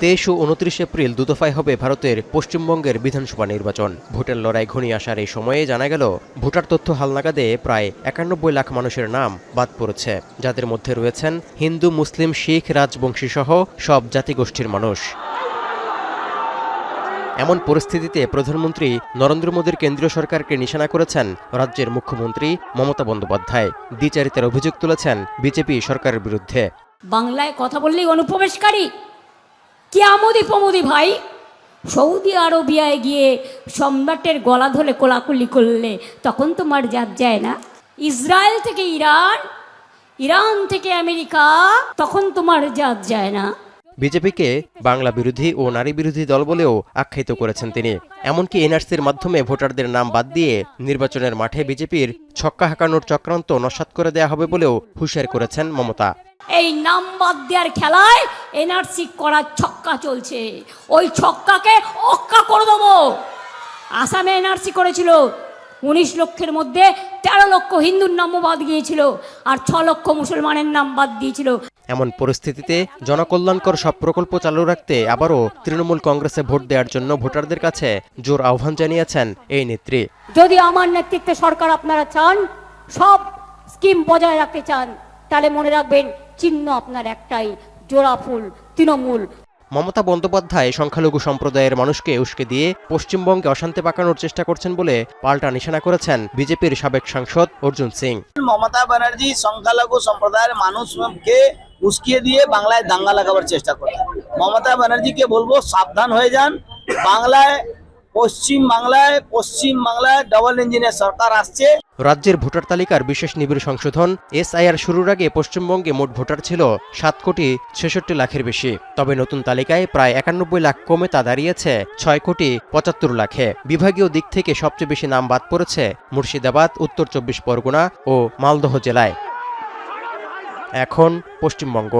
23 ও 29 April দুদফায় হবে ভারতের পশ্চিমবঙ্গের বিধানসভা নির্বাচন। ভোটের লড়াই ঘনিয়ে আসার এই সময়ে জানা গেল ভোটার তথ্য হালনাগাদে প্রায় 91 লাখ মানুষের নাম বাদ পড়েছে, যাদের মধ্যে রয়েছেন হিন্দু, মুসলিম, শিখ, রাজবংশী সহ সব জাতিগোষ্ঠীর মানুষ। এমন পরিস্থিতিতে প্রধানমন্ত্রী নরেন্দ্র মোদীর কেন্দ্রীয় সরকারকে নিশানা করেছেন রাজ্যের মুখ্যমন্ত্রী মমতা বন্দ্যোপাধ্যায়। দ্বিচারিতার অভিযোগ তুলেছেন বিজেপি সরকারের বিরুদ্ধে। বাংলায় কথা বললেই অনুপ্রবেশকারী, কি আমোদি প্রমোদি ভাই। সৌদি আরবিয়ায় গিয়ে সম্রাটের গলা ধরে কোলাকুলি করলে তখন তোমার জাত যায় না। ইসরায়েল থেকে ইরান, ইরান থেকে আমেরিকা, তখন তোমার জাত যায় না। বিজেপিকে বাংলা বিরোধী ও নারী বিরোধী দল বলেও আখ্যায়িত করেছেন তিনি। এমনকি এনআরসির মাধ্যমে ভোটারদের নাম বাদ দিয়ে নির্বাচনের মাঠে বিজেপির ছক্কা হাঁকানোর চক্রান্ত নস্যাৎ করে দেয়া হবে বলেও হুঁশিয়ার করেছেন মমতা। এই নাম বাদ দেওয়ার খেলায় এনআরসি করার ছক্কা চলছে, ওই ছক্কাকে অক্কা করে দেবো। আসামে এনআরসি করেছিল, 19 লক্ষের মধ্যে 13 লক্ষ হিন্দুর নামও বাদ গিয়েছিল, আর 6 লক্ষ মুসলমানের নাম বাদ দিয়েছিল। এমন পরিস্থিতিতে জনকল্যাণকর সব প্রকল্প চালু রাখতে আবারও তৃণমূল কংগ্রেসে ভোট দেওয়ার জন্য ভোটারদের কাছে জোর আহ্বান জানিয়েছেন এই নেত্রী। যদি আমার নেতৃত্বে সরকার আপনারা চান, সব স্কিম বজায় রাখতে চান, তাহলে মনে রাখবেন চিহ্ন আপনার একটাই, জোড়া ফুল, তৃণমূল। মমতা বন্দ্যোপাধ্যায় সংখ্যালঘু সম্প্রদায়ের মানুষকে উস্কে দিয়ে পশ্চিমবঙ্গে অশান্তি পাকানোর চেষ্টা করছেন বলে পাল্টা নিশানা করেছেন বিজেপির সাবেক সাংসদ অর্জুন সিং। মমতা ব্যানার্জি সংখ্যালঘু সম্প্রদায়ের মানুষকে উস্কিয়ে দিয়ে বাংলায় দাঙ্গা লাগাবার চেষ্টা করে। মমতা ব্যানার্জিকে বলবো সাবধান হয়ে যান। পশ্চিম বাংলায় ডাবল ইঞ্জিনের সরকার আসছে। রাজ্যের ভোটার তালিকার বিশেষ নিবিড় সংশোধন এসআইআর শুরুর আগে পশ্চিমবঙ্গে মোট ভোটার ছিল 7,66,00,000 লাখের বেশি। তবে নতুন তালিকায় প্রায় 91 লাখ কমে তা দাঁড়িয়েছে 6,75,00,000-এ। বিভাগীয় দিক থেকে সবচেয়ে বেশি নাম বাদ পড়েছে মুর্শিদাবাদ, উত্তর 24 পরগনা ও মালদহ জেলায়। এখন পশ্চিমবঙ্গ।